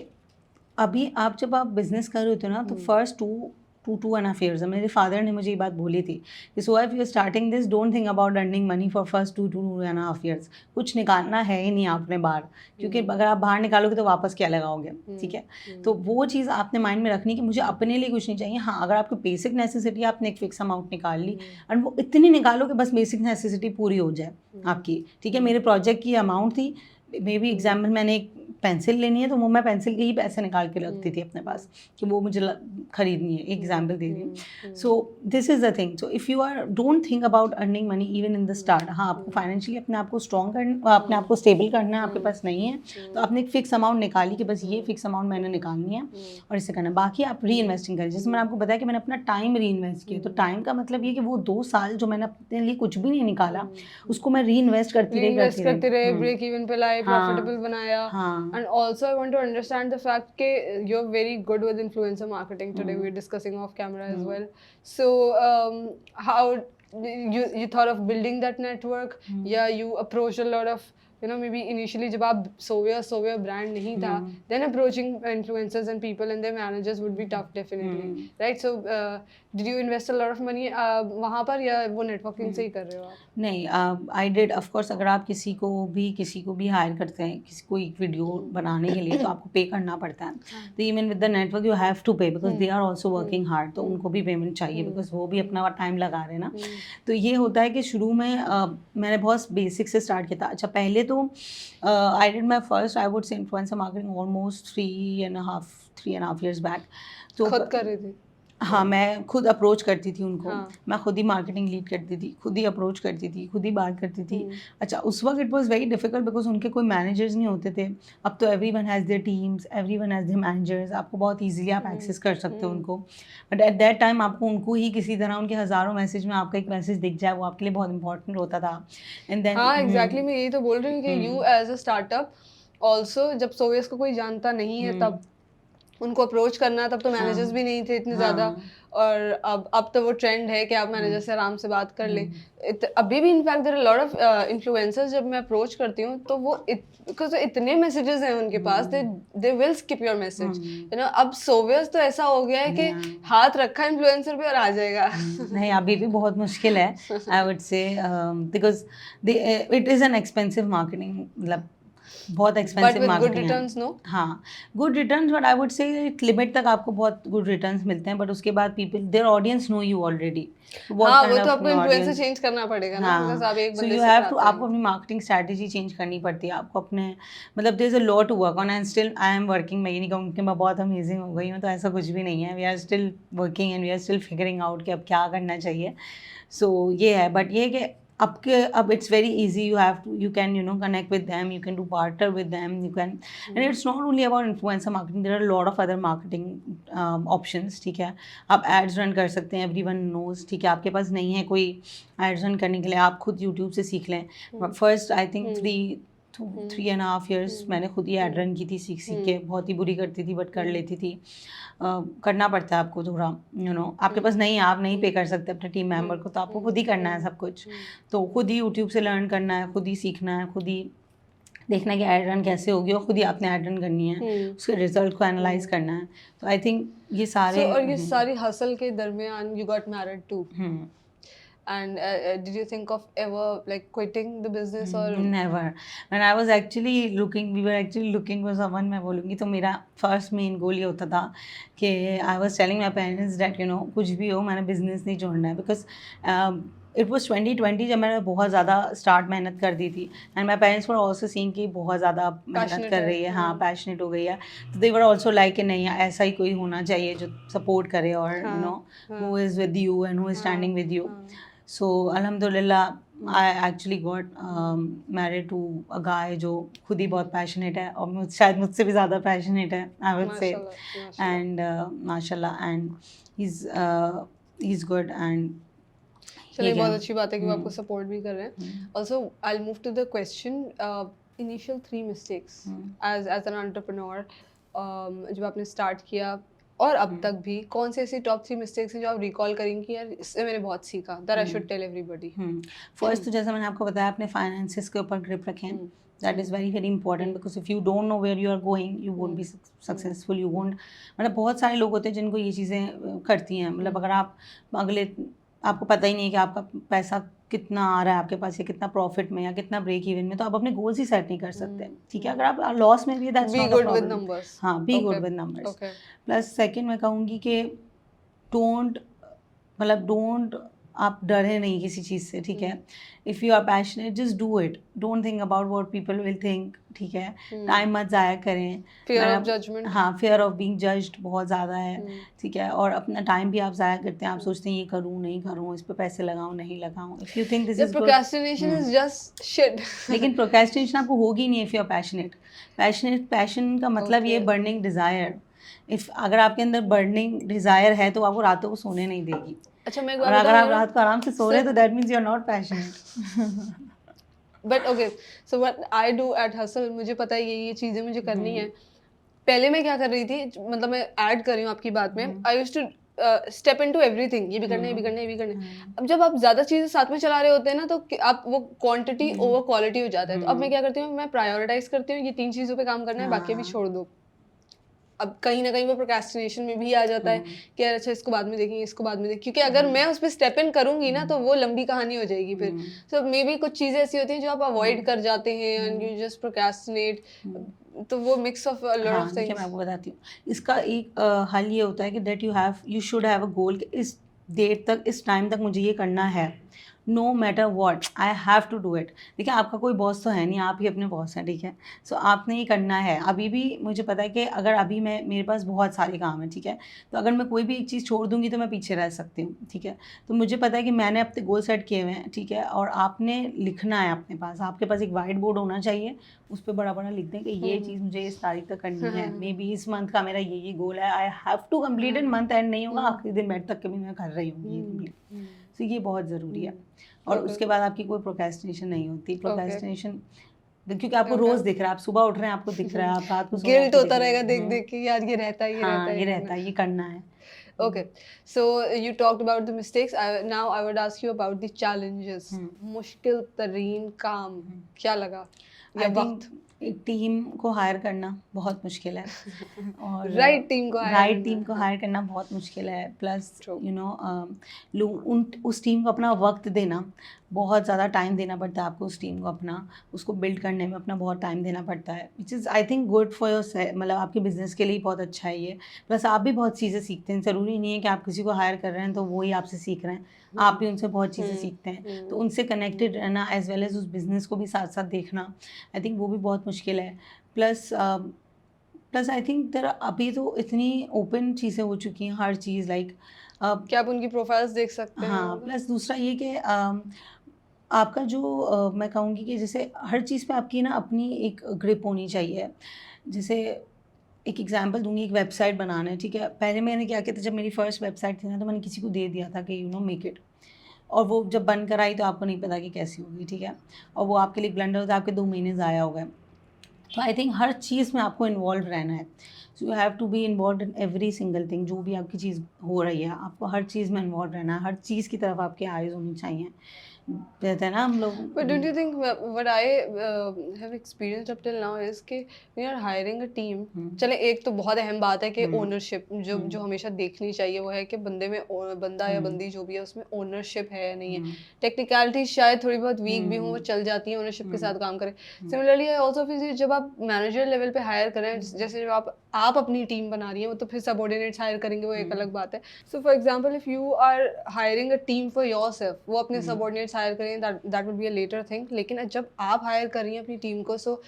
अभी जब आप बिजनेस कर रहे होते हो ना, तो first two and half years, मेरे फादर ने मुझे ये बात बोली थी कि so if you starting this, don't think about earning money for first two and half years. कुछ निकालना है ही नहीं आपने बाहर, क्योंकि अगर आप बाहर निकालोगे तो वापस क्या लगाओगे, ठीक है। तो वो चीज़ आपने माइंड में रखनी कि मुझे अपने लिए कुछ नहीं चाहिए। हाँ, अगर आपको बेसिक नेसेसिटी, आपने एक फिक्स अमाउंट निकाल ली, और वो इतनी निकालो कि बस बेसिक नेसेसिटी पूरी हो जाए आपकी, ठीक है। मेरे प्रोजेक्ट की अमाउंट थी, मे बी एग्जाम्पल, मैंने एक पेंसिल लेनी है तो वो मैं पेंसिल के ही पैसे निकाल के रखती थी अपने पास कि वो मुझे खरीदनी है, एग्जाम्पल दे दी। So this is the thing. So if you are don't think about earning money even in the start. हाँ, आपको फाइनेंशियली अपने आप को स्ट्रॉन्ग करना, अपने आप को स्टेबल करना है, आपके पास नहीं है तो आपने एक फिक्स अमाउंट निकाली कि बस ये फिक्स अमाउंट मैंने निकालनी है और इससे करना। बाकी आप री इन्वेस्टिंग करें, जैसे मैंने आपको बताया कि मैंने अपना टाइम री इन्वेस्ट किया। तो टाइम का मतलब ये कि वो 2 साल जो मैंने अपने लिए कुछ भी नहीं निकाला, उसको मैं री इन्वेस्ट करती रही। ब्रेक इवन पे लाए, प्रॉफिटेबल बनाया। And also I want to understand the fact that you're very good with influencer marketing. Today we're discussing off camera as well. So how you thought of building that network? Yeah, you approached a lot of, maybe initially जब आप Sovia brand नहीं था, then approaching influencers and people and their managers would be tough, definitely, right? So did you invest a lot of money वहाँ पर, या वो networking से ही कर रहे हो आप? नहीं, आई डिड ऑफ कोर्स। अगर आप किसी को भी हायर करते हैं, किसी को एक वीडियो बनाने के लिए, तो आपको पे करना पड़ता है। तो even with the network you have to pay, because they are also working hard, तो उनको भी पेमेंट चाहिए, बिकॉज वो भी अपना टाइम लगा रहे हैं ना। तो ये होता है कि शुरू में मैंने बहुत बेसिक से स्टार्ट किया था। अच्छा, पहले तो I did my first, I would से influencer marketing almost 3.5 years back. तो खुद कर रहे थे? हाँ, मैं खुद अप्रोच करती थी उनको। हाँ. मैं खुद ही मार्केटिंग लीड करती थी, खुद ही अप्रोच करती थी, खुद ही बात करती थी। अच्छा, उस वक्त it was very difficult because उनके कोई मैनेजर्स नहीं होते थे। अब तो everyone has their teams, everyone has their managers, आपको बहुत इजीली आप एक्सेस कर सकते हो उनको। बट एट दैट टाइम आपको उनको ही किसी तरह, उनके हज़ारों मैसेज में आपका एक मैसेज दिख जाए, वो आपके लिए बहुत इंपॉर्टेंट होता था। एंड देन हाँ, एग्जैक्टली, मैं यही तो बोल रही हूँ कि you as a startup also, जब सोवियस को कोई जानता नहीं है तब उनको अप्रोच करना, तब तो मैनेजर्स भी नहीं थे इतने ज़्यादा। और अब तो वो ट्रेंड है कि आप मैनेजर से आराम से बात कर लें। अभी भी in fact there are lot of influencers, जब मैं अप्रोच करती हूँ तो वो बिकॉज इतने मैसेजेस हैं उनके पास, they will skip your message. अब सोवियस तो ऐसा हो गया है कि हाथ रखा इन्फ्लुएंसर पे और आ जाएगा। नहीं, अभी भी बहुत मुश्किल है, I would say, because it is an expensive marketing. मतलब बहुत but expensive with good marketing है। Returns no? हाँ, good returns, but I would say एक लिमिट तक आपको बहुत गुड रिटर्न्स मिलते हैं, बट उसके बाद people their audience know you already, what हाँ, वो काइंड तो ऑफ आपको इन्फ्लुएंसर ऑडियंस। चेंज करना पड़ेगा ना, बिकॉज़ हाँ, आप एक सो बंदे यू से हैव टू, कराते आपको नहीं। अपनी मार्केटिंग स्ट्रैटेजी चेंज करनी पड़ती है, आपको अपने मतलब there is a lot to work on and still I am working. मैं ये नहीं कहूँगी कि मैं बहुत अमेजिंग हो गई हूँ, तो ऐसा कुछ भी नहीं है। We are still working and we are still figuring out कि अब क्या करना चाहिए। सो ये है, बट ये है कि अब it's very easy, you have to, you can connect with them, you can do barter with them, you can, and it's not only about influencer marketing, there are lot of other marketing options, ठीक है। आप ads run कर सकते हैं, everyone knows, ठीक है। आपके पास नहीं है कोई एड्स रन करने के लिए, आप खुद यूट्यूब से सीख लें। फर्स्ट आई थिंक 3.5 years मैंने खुद ही एड रन की थी, सीख के, बहुत ही बुरी करती थी बट कर लेती थी। करना पड़ता है आपको थोड़ा, आपके पास नहीं है, आप नहीं पे कर सकते अपने टीम मेंबर को, तो आपको खुद ही करना है सब कुछ। तो खुद ही यूट्यूब से लर्न करना है, खुद ही सीखना है, खुद ही देखना है कि एड रन कैसे होगी, और खुद ही आपने एड रन करनी है, उसके रिजल्ट को एनालाइज करना है। तो आई थिंक ये सारे और ये सारी हसल के दरमियान you got married too, and did you think of ever like quitting the business or? Never. When I was actually looking, we were actually looking for someone, मैं बोलूँगी तो मेरा फर्स्ट मेन गोल ये होता था कि I was telling my parents that कुछ भी हो मैंने बिजनेस नहीं छोड़ना है, बिकॉज इट वॉज 2020 जब मैंने बहुत ज़्यादा स्टार्ट मेहनत कर दी थी, and my parents were also seeing कि बहुत ज़्यादा मेहनत कर रही है, हाँ पैशनेट हो गई है, तो दे वर ऑल्सो लाइक कि नहीं ऐसा ही कोई होना चाहिए जो सपोर्ट करे, और who is with you and who is standing with you. So alhamdulillah I actually got married to a guy जो खुद ही बहुत पैशनेट है, और शायद मुझसे भी ज़्यादा पैशनेट है, I would say, and माशाल्लाह, and he's good, and चलिए बहुत अच्छी बात है कि वो आपको सपोर्ट भी कर रहे हैं। Also I'll move to the question, initial 3 mistakes as an entrepreneur, जब आपने स्टार्ट किया और अब तक भी कौन से ऐसी टॉप 3 मिस्टेक्स हैं जो आप रिकॉल करेंगे कि यार इससे मैंने बहुत सीखा, that I should tell everybody? First तो जैसा मैंने आपको बताया, अपने फाइनेंसेस के ऊपर ग्रिप रखें, that is very very important, because if you don't know where you are going you won't be successful, you won't, मतलब बहुत सारे लोग होते हैं जिनको ये चीज़ें करती हैं, मतलब अगर आप आपको पता ही नहीं है कि आपका पैसा कितना आ रहा है आपके पास, या कितना प्रॉफिट में या कितना ब्रेक इवन में, तो आप अपने गोल्स ही सेट नहीं कर सकते, ठीक है। अगर आप लॉस में भी है, दैट्स नॉट अ प्रॉब्लम, हाँ, be good with numbers. Plus second मैं कहूँगी कि डोंट आप डरे नहीं किसी चीज़ से, ठीक है। If you are passionate just do it, don't think about what people will think, ठीक है। टाइम मत ज़ाया करें, फियर ऑफ जजमेंट, हाँ, फियर ऑफ बीइंग जज्ड बहुत ज़्यादा है, ठीक है। और अपना टाइम भी आप ज़ाया करते हैं, आप सोचते हैं ये करूँ नहीं करूँ, इस पे पैसे लगाऊँ नहीं लगाऊँ, if you think this is procrastination is just shit. लेकिन प्रोक्रेस्टिनेशन आपको होगी नहीं if you are passionate. Passion का मतलब ये बर्निंग डिज़ायर, अगर आपके अंदर बर्निंग डिज़ायर है तो आपको रातों को सोने नहीं देगी। अच्छा, मैं और अगर आप रात को आराम से सो रहे हैं तो that means you are not passionate. But okay, so what I do at hustle, मुझे पता है ये चीज़ें मुझे करनी है। पहले मैं क्या कर रही थी, मतलब मैं ऐड कर रही हूँ आपकी बात में, I used to step into everything, ये भी करना है, ये भी करना है, ये भी करना है। अब जब आप ज़्यादा चीज़ें साथ में चला रहे होते हैं ना, तो आप वो क्वांटिटी ओवर क्वालिटी हो जाता है। तो अब मैं क्या करती हूँ, मैं प्रायोरिटाइज करती हूँ, ये 3 चीज़ों पे काम करना है, बाकी भी छोड़ दो। अब कहीं ना कहीं वो प्रोक्रेस्टिनेशन में भी आ जाता है कि यार अच्छा इसको बाद में देखेंगे, इसको बाद में देखेंगे, क्योंकि अगर मैं उस पर स्टेप इन करूंगी ना तो वो लंबी कहानी हो जाएगी फिर। सो मे बी कुछ चीज़ें ऐसी होती हैं जो आप अवॉइड कर जाते हैं एंड यू जस्ट प्रोक्रेस्टिनेट, तो वो mix of lot of things. मैं आपको बताती हूँ, इसका एक हल ये होता है कि that you should have a goal, इस डेट तक, इस टाइम तक मुझे ये करना है, no matter what, I have to do it. देखिए आपका कोई बॉस तो है नहीं, आप ही अपने बॉस हैं, ठीक है। सो आपने ये करना है। अभी भी मुझे पता है कि अगर अभी मेरे पास बहुत सारे काम हैं, ठीक है, तो अगर मैं कोई भी एक चीज़ छोड़ दूंगी तो मैं पीछे रह सकती हूँ, ठीक है। तो मुझे पता है कि मैंने अपने गोल सेट किए हुए हैं, ठीक है, और आपने लिखना है अपने पास, आपके पास एक वाइट बोर्ड होना चाहिए, उस पर बड़ा बड़ा लिख दें कि ये चीज़ मुझे इस तारीख तक करनी है, मे बी इस मंथ का मेरा ये गोल है, I have to complete in, month end नहीं होगा, आखिरी दिन बैठ तक कभी मैं कर रही हूँ ये कम्प्लीट। तो ये बहुत ज़रूरी है। और उसके बाद आपकी कोई प्रोक्रेस्टिनेशन नहीं होती। प्रोक्रेस्टिनेशन क्योंकि आपको रोज दिख रहा है, आप सुबह उठ रहे हैं आपको दिख रहा है, आप रात को गिल्ट होता रहेगा देख देख के, यार ये रहता है, ये रहता है, ये करना है। Okay, so you talked about the mistakes. Now I would ask you about the challenges. मुश्किल तरीन काम क्या लगा? I think एक टीम को हायर करना बहुत मुश्किल है, और राइट टीम को हायर करना बहुत मुश्किल है। प्लस उस टीम को अपना वक्त देना बहुत ज़्यादा टाइम देना पड़ता है आपको उस टीम को अपना, उसको बिल्ड करने में अपना बहुत टाइम देना पड़ता है, which is I think good for your, मतलब आपके बिजनेस के लिए बहुत अच्छा है ये। प्लस आप भी बहुत चीज़ें सीखते हैं, ज़रूरी नहीं है कि आप किसी को हायर कर रहे हैं तो वो ही आपसे सीख रहे हैं, आप भी उनसे बहुत चीज़ें सीखते हैं। तो उनसे कनेक्टेड रहना एज वेल एज उस बिज़नेस को भी साथ साथ देखना, आई थिंक वो भी बहुत मुश्किल है। प्लस आई थिंक देयर अभी तो इतनी ओपन चीज़ें हो चुकी हैं, हर चीज़ लाइक क्या आप उनकी प्रोफाइल्स देख सकते हैं? हाँ। प्लस दूसरा ये कि आपका जो मैं कहूँगी कि जैसे हर चीज़ पे आपकी ना अपनी एक ग्रिप होनी चाहिए। जैसे एक एग्जांपल दूँगी, एक वेबसाइट बनाना है, ठीक है? पहले मैंने क्या किया था, जब मेरी फर्स्ट वेबसाइट थी ना, तो मैंने किसी को दे दिया था कि मेक इट, और वो जब बन कर आई तो आपको नहीं पता कि कैसी होगी, ठीक है? और वो आपके लिए ब्लंडर होता है, आपके 2 महीने ज़ाया हो गए। तो आई थिंक हर चीज़ में आपको इन्वॉल्व रहना है। So you have to be involve in every single thing, जो भी आपकी चीज़ हो रही है आपको हर चीज़ में इन्वॉल्व रहना है, हर चीज़ की तरफ आपके आइज़ होनी चाहिए। कहते हैं ना हम लोग। But don't you think what I have experienced up till now is कि we are hiring a team. चले, एक तो बहुत अहम बात है कि ओनरशिप जो हमेशा देखनी चाहिए वो है कि बंदे में बंदा या बंदी जो भी है उसमें ओनरशिप है या नहीं है। टेक्निकलिटी शायद थोड़ी बहुत वीक भी हो, वो चल जाती है, ओनरशिप के साथ काम करें। सिमिलरली आई ऑल्सो फील जब आप मैनेजर लेवल पे हायर करें, जैसे जब आप अपनी टीम बना रही हैं, तो फिर सबऑर्डिनेट्स हायर करेंगे, वो एक अलग बात है। So for example if you are hiring a team for yourself, वो अपने सबऑर्डिनेट्स हायर करें, that would be a later thing. लेकिन जब आप हायर कर रही हैं अपनी टीम को, so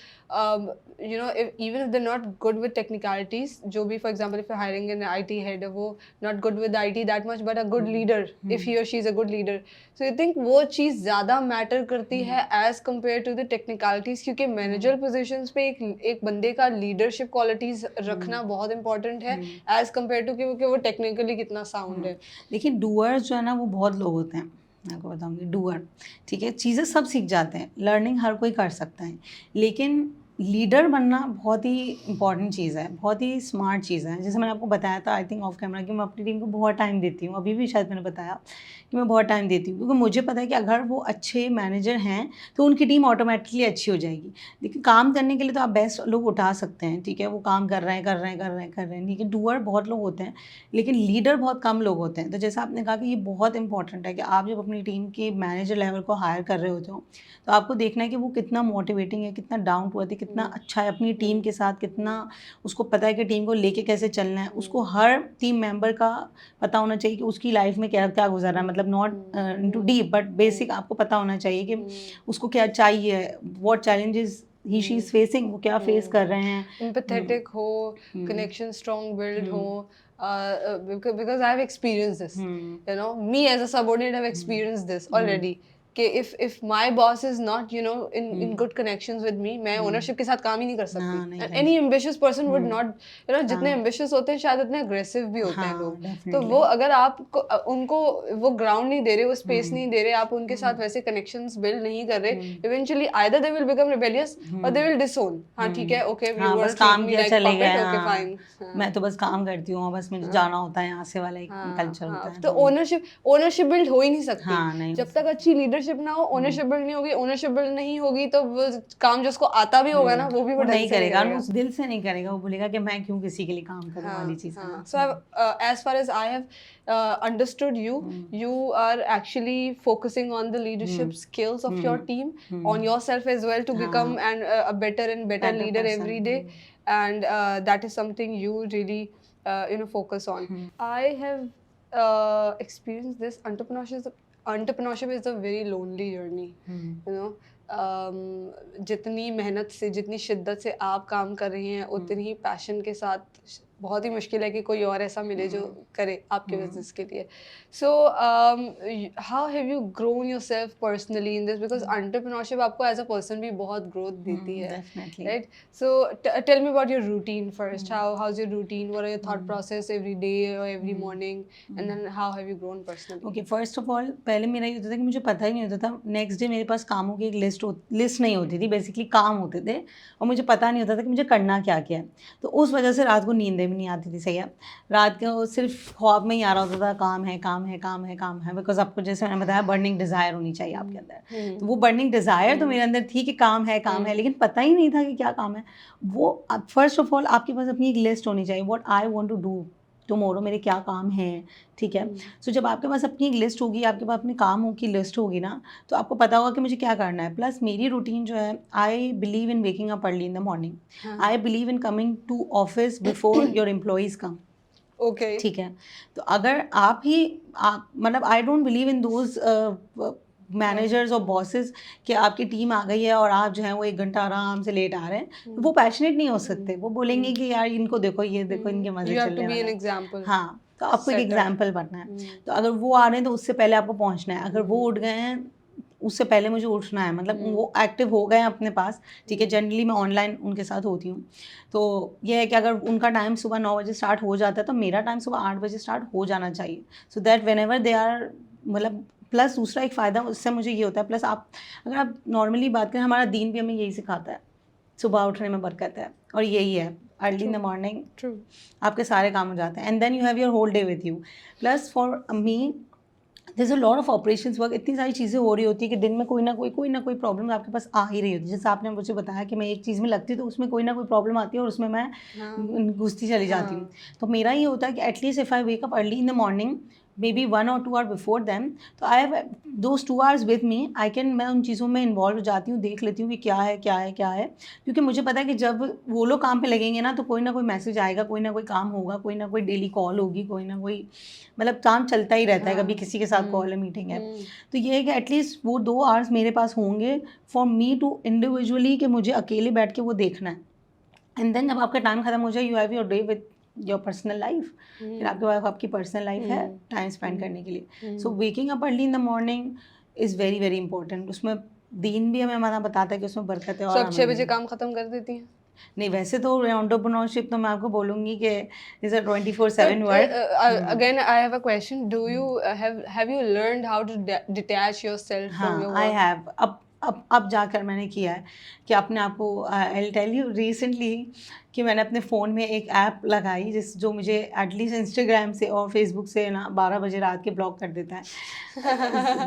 you know even if they not good with technicalities, जो भी for example if you hiring an IT head, वो not good with IT that much but a good leader, if he और she is a good leader, so you think वो चीज़ ज़्यादा matter करती है as compare to the technicalities, क्योंकि manager positions पे एक बंदे का लीडरशिप क्वालिटीज रखना बहुत इंपॉर्टेंट है एज कम्पेयर टू कि वो टेक्निकली कितना साउंड है। देखिए डूअर्स जो है ना वो बहुत लोग होते हैं, मैं आपको बताऊंगी डूअर, ठीक है? चीज़ें सब सीख जाते हैं, लर्निंग हर कोई कर सकता है, लेकिन लीडर बनना बहुत ही इंपॉर्टेंट चीज़ है, बहुत ही स्मार्ट चीज़ है। जैसे मैंने आपको बताया था आई थिंक ऑफ कैमरा कि मैं अपनी टीम को बहुत टाइम देती हूँ, अभी भी शायद मैंने बताया कि मैं बहुत टाइम देती हूँ, क्योंकि मुझे पता है कि अगर वो अच्छे मैनेजर हैं तो उनकी टीम ऑटोमेटिकली अच्छी हो जाएगी। लेकिन काम करने के लिए तो आप बेस्ट लोग उठा सकते हैं, ठीक है? वो काम कर रहे हैं, ठीक है? डूअर बहुत लोग होते हैं, लेकिन लीडर बहुत कम लोग होते हैं। तो जैसा आपने कहा कि ये बहुत इंपॉर्टेंट है कि आप जब अपनी टीम के मैनेजर लेवल को हायर कर रहे होते हो, तो आपको देखना है कि वो कितना मोटिवेटिंग है, कितना डाउन टू अर्थ है, कितना अच्छा है अपनी टीम के साथ, कितना उसको पता है कि टीम को लेके कैसे चलना है। उसको हर टीम मेंबर का पता होना चाहिए कि उसकी लाइफ में क्या क्या गुजर रहा है, मतलब not into deep but basic आपको पता होना चाहिए कि उसको क्या चाहिए, what challenges he she is facing, वो क्या फेस कर रहे हैं। एम्पैथेटिक हो, कनेक्शन स्ट्रॉन्ग बिल्ड हो, because I have experienced this. You know, me as a subordinate have experienced this already. कि if my boss is not in good connections with me, मैं ownership के साथ काम ही नहीं कर सकती। And any ambitious person would not, जितने ambitious होते हैं शायद उतने aggressive भी होते हैं लोग। तो वो अगर आप उनको वो ground नहीं दे रहे, वो space नहीं दे रहे, आप उनके साथ वैसे connections build नहीं कर रहे, eventually either they will become rebellious or they will disown। हाँ ठीक है, okay, you were treating me like puppet, okay fine। मैं तो बस काम करती हूँ, बस मुझे जाना होता है, यहाँ से वाला एक कल्चर होता है। तो ओनरशिप बिल्ड हो ही नहीं सकती जब तक अच्छी लीडरशिप ना हो। ओनरशिप बिल्ड नहीं होगी, ओनरशिप बिल्ड नहीं होगी तो वो काम जिसको आता भी होगा ना, वो भी वो नहीं करेगा, उस दिल से नहीं करेगा, वो बोलेगा कि मैं क्यों किसी के लिए काम करूं वाली चीज है। सो as far as I have understood you are actually focusing on the leadership skills of your team, on yourself as well, to become a better and better leader every day, and that is something you really focus on. I have experienced this. Entrepreneurship is a very lonely journey, जितनी मेहनत से, जितनी शिद्दत से आप काम कर रही हैं, उतनी ही पैशन के साथ बहुत ही मुश्किल है कि कोई और ऐसा मिले जो करे आपके बिजनेस के लिए। So how have you grown yourself personally in this, because entrepreneurship आपको एज अ पर्सन भी बहुत ग्रोथ देती है, right? So tell me about your routine first. How is your routine, what are your thought process every day और every morning, and then how have you grown personally? Okay, first of all पहले मेरा ये होता था कि मुझे पता ही नहीं होता था, नेक्स्ट डे मेरे पास कामों की एक लिस्ट नहीं होती थी, बेसिकली काम होते थे और मुझे पता नहीं होता था कि मुझे करना क्या क्या है। तो उस वजह से रात को नींदें भी नहीं आती थी, सही है? रात को सिर्फ ख्वाब में ही आ रहा होता था काम है काम है काम है काम है, बिकॉज आपको जैसे मैंने बताया बर्निंग डिज़ायर होनी चाहिए आपके अंदर। तो वो बर्निंग डिज़ायर तो मेरे अंदर थी कि काम है, लेकिन पता ही नहीं था कि क्या काम है। वो फर्स्ट ऑफ ऑल आपके पास अपनी एक लिस्ट होनी चाहिए, what I want to do tomorrow मेरे क्या काम है, ठीक है। सो जब आपके पास अपनी एक लिस्ट होगी, आपके पास अपने कामों की लिस्ट होगी ना, तो आपको पता होगा कि मुझे क्या करना है। प्लस मेरी रूटीन जो है, I believe in waking up early in the morning, I believe in coming to office before your employees come. Okay, ठीक है। तो अगर आप मतलब I don't believe in those managers और बॉसेस कि आपकी टीम आ गई है और आप जो है वो 1 घंटा आराम से लेट आ रहे हैं, वो पैशनेट नहीं हो सकते। वो बोलेंगे कि यार इनको देखो, ये देखो, इनके मजे यू हैव चलने टू बी एन वाले हैं। एग्जांपल, हाँ, तो आपको एक सेटर। एग्जाम्पल बनना है। तो अगर वो आ रहे हैं तो उससे पहले आपको पहुंचना है। अगर वो उठ गए हैं उससे पहले मुझे उठना है, मतलब वो एक्टिव हो गए हैं अपने पास, ठीक है। जनरली मैं ऑनलाइन उनके साथ होती हूँ, तो ये है कि अगर उनका टाइम सुबह 9 बजे स्टार्ट हो जाता है तो मेरा टाइम सुबह 8 बजे स्टार्ट हो जाना चाहिए, so that whenever they are, मतलब प्लस दूसरा एक फ़ायदा उससे मुझे ये होता है, प्लस आप अगर आप नॉर्मली बात करें, हमारा दीन भी हमें यही सिखाता है, सुबह उठने में बरकत है, और यही है early in the morning true, आपके सारे काम हो जाते हैं, and then you have your whole day with you. Plus for me there is a lot of operations work, इतनी सारी चीज़ें हो रही होती है कि दिन में कोई ना कोई प्रॉब्लम आपके पास आ ही रही होती है। जैसे आपने मुझे बताया कि मैं एक चीज़ में लगती हूँ तो उसमें कोई ना कोई प्रॉब्लम आती है और उसमें मैं घुसती चली जाती हूँ। तो मेरा ये होता है कि at least if I wake up early in the morning, maybe 1 or 2 hours before them, तो I have those 2 hours with me, I can, मैं उन चीज़ों में इन्वॉल्व हो जाती हूँ, देख लेती हूँ कि क्या है क्या है क्या है, क्योंकि मुझे पता है कि जब वो लोग काम पे लगेंगे ना, तो कोई ना कोई मैसेज आएगा, कोई ना कोई काम होगा, कोई ना कोई डेली कॉल होगी, कोई ना कोई, मतलब काम चलता ही रहता है, कभी किसी के साथ कॉल है, मीटिंग है। तो ये है कि एटलीस्ट वो 2 hours मेरे पास होंगे फॉर मी टू इंडिविजुअली, कि मुझे अकेले बैठ के वो देखना है। एंड देन जब आपका टाइम खत्म हो जाए, you have your day with your personal life, फिर आपके पास आपकी पर्सनल लाइफ है टाइम स्पेंड करने के लिए। So waking up early in the morning is very very important. उसमें दीन भी हमें हमारा बताता है कि उसमें बरकत है। और सब 6 हमें बजे भी। काम खत्म कर देती हैं? नहीं, वैसे तो एंटरप्रेन्योरशिप तो मैं आपको बोलूँगी कि is a 24/7 work. Again, I have a question. Do you have you learned how to detach yourself from your हाँ, आई work? हैव। अब जाकर मैंने किया है कि अपने आप को, I will tell you recently, कि मैंने अपने फ़ोन में एक ऐप लगाई जो मुझे एटलीस्ट इंस्टाग्राम से और फेसबुक से ना 12 बजे रात के ब्लॉक कर देता है।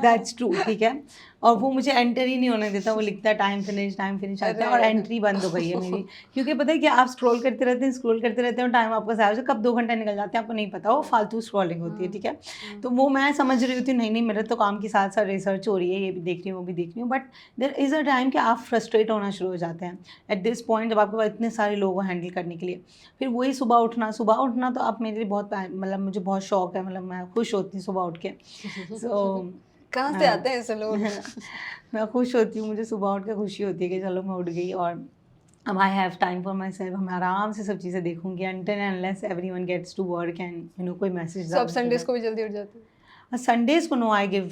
दैट्स ट्रू, ठीक है। और वो मुझे एंटर ही नहीं होने देता, वो लिखता है टाइम फिनिश आता है, और एंट्री बंद हो गई है मेरी। क्योंकि पता है कि आप स्क्रॉल करते रहते हैं, टाइम आपका ज़ाया हो जाता है, कब 2 घंटे निकल जाते हैं आपको नहीं पता, वो फालतू स्क्रॉलिंग होती है, ठीक है। तो वो मैं समझ रही होती हूँ, नहीं मेरे तो काम के साथ साथ रिसर्च हो रही है, ये भी देख रही हूँ, वो भी देख रही हूँ, but there is a time कि आप फ्रस्ट्रेट होना शुरू हो जाते हैं एट दिस पॉइंट, जब आपके पास इतने सारे लोगों को हैंडल करने के लिए। फिर वही सुबह उठना तो आप मेरे लिए बहुत, मतलब मुझे बहुत शौक है, मतलब मैं खुश होती हूँ सुबह उठ के। सो कहाँ से आते हैं ऐसे लोग? मैं खुश होती हूँ, मुझे सुबह उठ के खुशी होती है कि चलो मैं उठ गई, और अब I have time for myself. मैं आराम से सब चीज़ें देखूंगी until unless everyone gets to work and कोई मैसेज। So आप संडेज को भी जल्दी उठ जाते हैं? संडेज को no, I give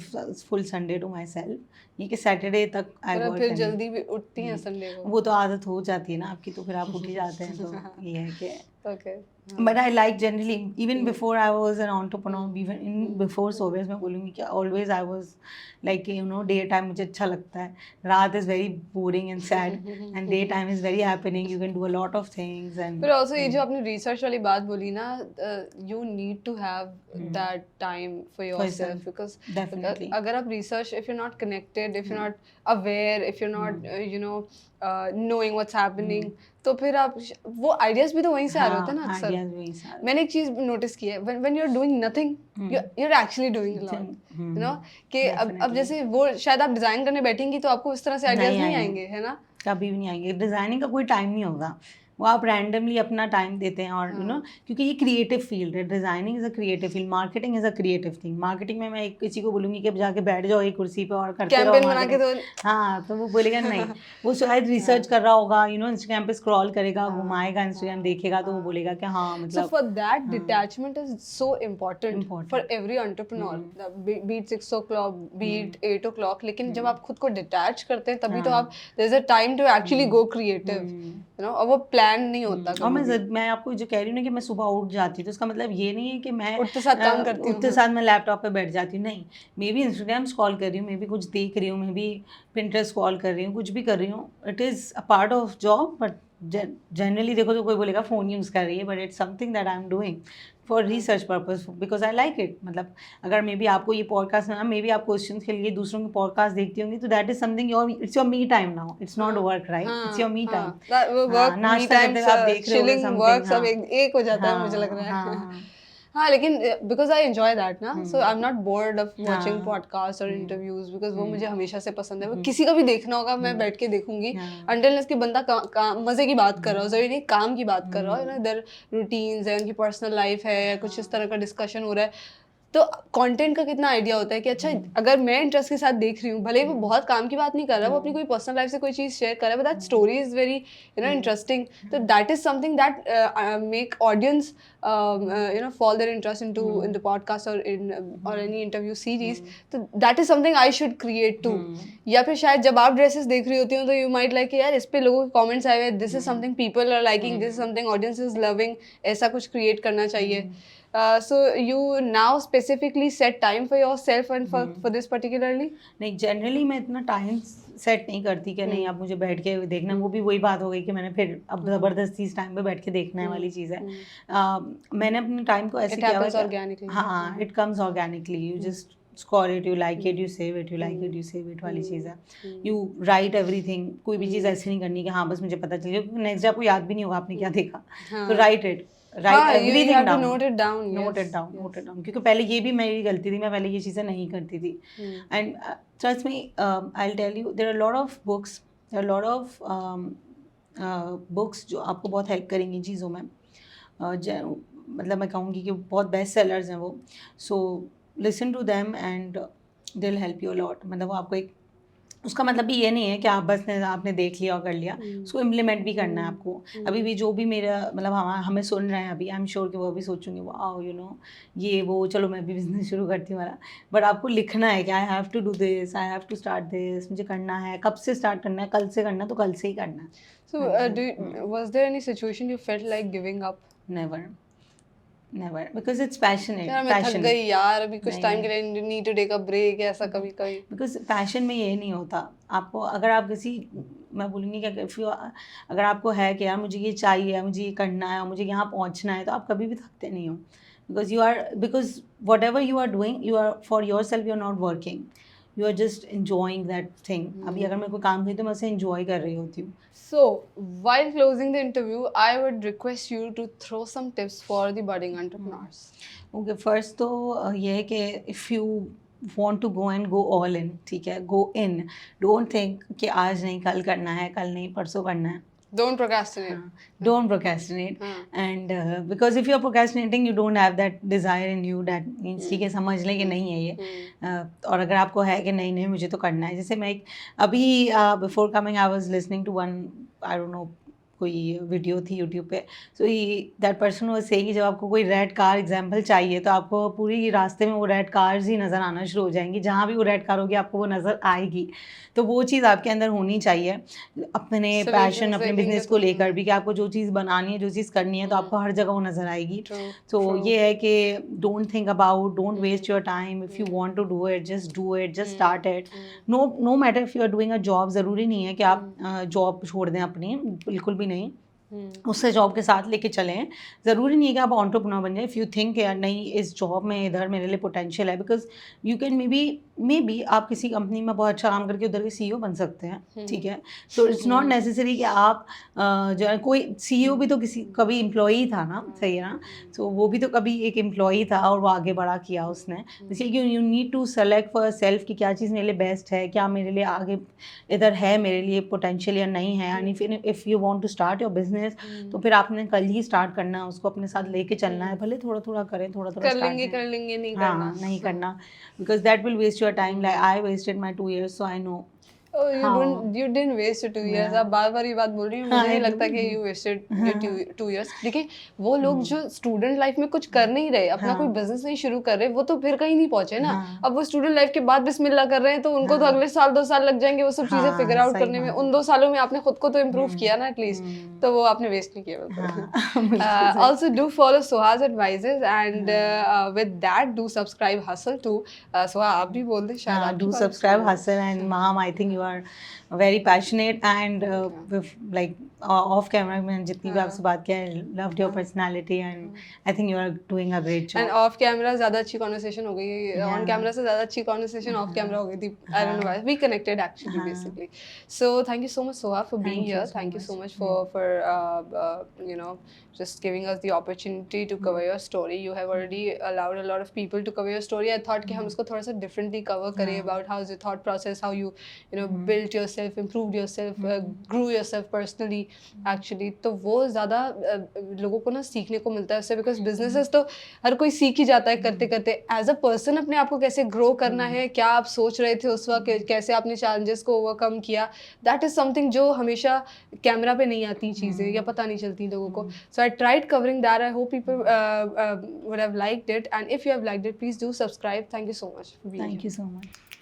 full Sunday to myself, ये कि सैटरडे तक आई पर वर्क। फिर जल्दी भी उठती हैं संडे को? वो तो आदत हो जाती है ना आपकी, तो फिर आप उठ ही जाते हैं। तो ये है कि Okay. But I like generally, even before I was an entrepreneur, even in before सोवेज, मैं बोलूँगी कि always I was like, day time मुझे अच्छा लगता है। रात is very boring and sad, and day time is very happening, you can do a lot of things. And फिर ऑल्सो ये जो आपने रिसर्च वाली बात बोली ना, you need to have that time for yourself, because definitely, अगर आप research, if you not connected, if you not aware, if you not knowing what's happening, तो फिर आप वो आइडियाज भी तो वहीं से आ रहे होते हैं ना अक्सर। मैंने एक चीज नोटिस की है, when you're doing nothing, you're actually doing a lot, you know, कि अब जैसे वो शायद आप डिजाइन करने बैठेंगी तो आपको इस तरह से आइडियाज नहीं आएंगे, है ना? कभी भी नहीं आएंगे। डिज़ाइनिंग का कोई टाइम नहीं होगा, वो आप रैंडमली अपना टाइम देते हैं। और क्योंकि ये क्रिएटिव फील्ड है, designing is a creative field, marketing is a creative thing. Marketing में मैं एक किसी को बोलूँगी कि अब जाके बैठ जाओ एक कुर्सी पे और करते रहो कैंपेन बना के दो। हाँ, तो वो बोलेगा नहीं, वो शायद रिसर्च कर रहा होगा, इंस्टाग्राम पे स्क्रॉल करेगा, घुमाएगा, इंस्टाग्राम देखेगा, तो वो बोलेगा कि हाँ, मतलब। So for that, detachment is so important for every entrepreneur. Be it 6 o'clock, be it 8 o'clock. लेकिन जब आप खुद को detach करते हैं, तभी तो आप there's a time to actually go creative, और वो प्लान नहीं होता। और मैं आपको जो कह रही हूँ ना कि मैं सुबह उठ जाती हूँ, तो इसका मतलब ये नहीं है कि मैं उठते साथ काम करती हूँ, उठते साथ मैं लैपटॉप पे बैठ जाती हूँ, नहीं। मे बी इंस्टाग्राम स्क्रॉल कर रही हूँ, मे बी कुछ देख रही हूँ, मे बी पिंटरेस्ट स्क्रॉल कर रही हूँ, कुछ भी कर रही हूँ। It is a part of job, but generally देखो तो कोई बोलेगा फ़ोन यूज़ कर रही है, but it's something that I am doing for research purpose, because I like it. मतलब अगर मे बी आपको ये पॉडकास्ट ना, मे बी आप क्वेश्चन के लिए दूसरों के पॉडकास्ट देखती होंगी, तो that is something it's your me time now, it's not work, right? It's your me time. नाश्ता करते आप देख रहे हो, सब एक हो जाता है, मुझे लग रहा है। हाँ लेकिन बिकॉज आई एंजॉय दैट ना, so I am not bored of watching हाँ। पॉडकास्ट और इंटरव्यूज, बिकॉज वो मुझे हमेशा से पसंद है। वो किसी का भी देखना होगा मैं बैठ के देखूंगी, अनटिल कि बंदा मजे की बात कर रहा हो, जरूरी नहीं काम की बात कर रहा हो, इधर रूटीन्स है, उनकी पर्सनल लाइफ है, या कुछ इस तरह का डिस्कशन हो रहा है, तो कंटेंट का कितना आइडिया होता है कि अच्छा अगर मैं इंटरेस्ट के साथ देख रही हूँ, भले ही वो बहुत काम की बात नहीं कर रहा, वो अपनी कोई पर्सनल लाइफ से कोई चीज शेयर कर रहा है, but that story is very interesting, तो that is something that make audience fall their interest into in the podcast or in or any interview series, तो that is something I should create too. या फिर शायद जब आप dresses देख रही होती हो तो यू माइट लाइक यार इस पे लोगों के कमेंट्स आए हुए, this is something people are liking, this is something audience is loving, ऐसा कुछ क्रिएट करना चाहिए. So you now specifically set time for yourself and for this particularly? नहीं, जनरली मैं इतना टाइम सेट नहीं करती कि नहीं आप मुझे बैठ के देखना, वो भी वही बात हो गई कि मैंने फिर अब ज़बरदस्ती इस टाइम पे बैठ के देखना है वाली चीज़ है. मैंने अपने टाइम को ऐसे किया हुआ है organically. हाँ, it comes organically, you just scroll it, you like it, you save it, you like it, you save it वाली चीज़ है. यू राइट एवरीथिंग, कोई भी चीज़ ऐसी नहीं करनी कि हाँ बस मुझे पता चल गया, नेक्स्ट डे आपको याद भी नहीं होगा आपने क्या देखा, तो right it, right everything down, note it down, note it down, note it down. क्योंकि पहले ये भी मेरी गलती थी, मैं पहले ये चीज़ें नहीं करती थी. And trust me, I will tell you, there are lot of books, there are lot of books जो आपको बहुत हेल्प करेंगी चीज़ों में. मतलब मैं कहूँगी कि बहुत बेस्ट सेलर्स हैं वो, so listen to them and they will help you a lot. मतलब वो आपको एक, उसका मतलब भी ये नहीं है कि आप बस आपने देख लिया और कर लिया, उसको इम्प्लीमेंट भी करना है आपको. अभी भी जो भी मेरा मतलब हमें सुन रहे हैं अभी, आई एम श्योर कि वो भी सोचूंगे वो आओ यू नो ये वो, चलो मैं भी बिजनेस शुरू करती हूँ वाला. बट आपको लिखना है कि I have to do this, I have to start this, मुझे करना है. कब से स्टार्ट करना है? कल से करना है तो कल से ही करना है. So was there any situation you felt like giving up? Never, because it's passionate. यार मैं थक गई यार, अभी कुछ टाइम के लिए need to take a break, ऐसा कभी कभी. बिकॉज पैशन में ये नहीं होता. आपको अगर आप किसी, मैं बोलूँगी कि अगर आपको है कि यार मुझे ये चाहिए, मुझे ये करना है और मुझे यहाँ पहुँचना है, तो आप कभी भी थकते नहीं हो. Because whatever you are doing, you are for yourself, you are not working, you are just enjoying that thing. अभी अगर मैं कोई काम करी तो मैं उसे enjoy कर रही होती हूँ. So, while closing the interview, I would request you to throw some tips for the budding entrepreneurs. Okay, first तो ये है कि if you want to go and go all in, ठीक है, go in, don't think कि आज नहीं कल करना है, कल नहीं परसों करना है. Don't procrastinate. Don't procrastinate. And because if you're procrastinating, you don't have that desire in you that means ठीक है, समझ लें कि नहीं है ये. और अगर आपको है कि नहीं नहीं मुझे तो करना है, जैसे मैं अभी before coming I was listening to one, I don't know, कोई वीडियो थी यूट्यूब पे, so that person was saying कि जब आपको कोई रेड कार एग्जांपल चाहिए तो आपको पूरी रास्ते में वो रेड कार्स ही नज़र आना शुरू हो जाएंगी. जहाँ भी वो रेड कार होगी आपको वो नज़र आएगी. तो वो चीज़ आपके अंदर होनी चाहिए अपने पैशन, अपने बिजनेस को लेकर भी, कि आपको जो चीज़ बनानी है, जो चीज़ करनी है, तो आपको हर जगह वो नज़र आएगी. तो ये है कि don't think about, don't waste your time. If you want to do it, just do it, just start it. No matter if you are doing a job, ज़रूरी नहीं है कि आप जॉब छोड़ दें अपनी, बिल्कुल भी नहीं. उससे जॉब के साथ लेके चलें. ज़रूरी नहीं है कि आप एंटरप्रेन्योर बन जाए. इफ़ यू थिंक यार नहीं इस जॉब में इधर मेरे लिए पोटेंशियल है, because you can may be आप किसी कंपनी में बहुत अच्छा काम करके उधर के CEO बन सकते हैं, ठीक है. तो इट्स नॉट नेसेसरी कि आप जो है, कोई CEO भी तो कभी एम्प्लॉई था ना, सही है ना. तो वो भी तो कभी एक एम्प्लॉई था और वो आगे बड़ा किया उसने. इसलिए you need to select for self कि क्या चीज़ मेरे लिए बेस्ट है, क्या मेरे लिए आगे इधर है मेरे लिए पोटेंशियल या नहीं है. And if you want to start your business, तो फिर आपने कल ही स्टार्ट करना है, उसको अपने साथ लेके चलना है. भले थोड़ा थोड़ा करें, थोड़ा थोड़ा कर लेंगे नहीं करना. हाँ, नहीं करना, because that will waste your time. Like I wasted my 2 years, so I know. Oh, you didn't waste your 2 years. आप बार-बार ये बात बोल रही हैं, मुझे नहीं लगता कि you wasted your 2 years. देखिए वो लोग जो स्टूडेंट लाइफ में कुछ कर नहीं रहे, अपना कोई बिजनेस नहीं शुरू कर रहे, वो तो फिर कहीं नहीं पहुंचे ना. अब वो स्टूडेंट लाइफ के बाद बिस्मिल्लाह कर रहे हैं, तो उनको तो अगले साल 2 साल लग जाएंगे वो सब चीजें फिगर आउट करने में. उन 2 सालों में आपने खुद को तो इम्प्रूव किया ना एटलीस्ट, तो वो आपने वेस्ट नहीं किया. Also do follow Suha's advices and with that do subscribe Hustle too. Suha आप भी बोल दे शायद. Do subscribe Hustle and Maham, I think you are very passionate and like off camera में जितनी भी हाँ। आपसे बात किया, loved your personality and I think you are doing a great and job. Off camera ज्यादा अच्छी कॉन्वर्सेशन हो गई, ऑन Yeah. कैमरा से ज्यादा अच्छी कॉन्वर्सेशन ऑफ कैमरा हो गई थी. I don't know why we connected actually हाँ. Basically. So thank you so much Soha for being Thank you here. so thank you much. So much for you know just giving us the opportunity to cover your story. You have already allowed a lot of people to cover your story. I thought कि हम उसको थोड़ा सा differently cover करें about how's your thought process, how you know built yourself, improved yourself, grew yourself personally actually. तो वो ज़्यादा लोगों को ना सीखने को मिलता है उससे, because businesses तो हर कोई सीख ही जाता है करते करते. एज अ पर्सन अपने आप को कैसे ग्रो करना है, क्या आप सोच रहे थे उस वक्त, कैसे आपने चैलेंजेस को ओवरकम किया, दैट इज समथिंग जो हमेशा कैमरा पे नहीं आती चीज़ें या पता नहीं चलती लोगों को. So I tried covering that. I hope people would have liked it, and if you have liked it, please do subscribe. Thank you so much for being Thank here. you so much.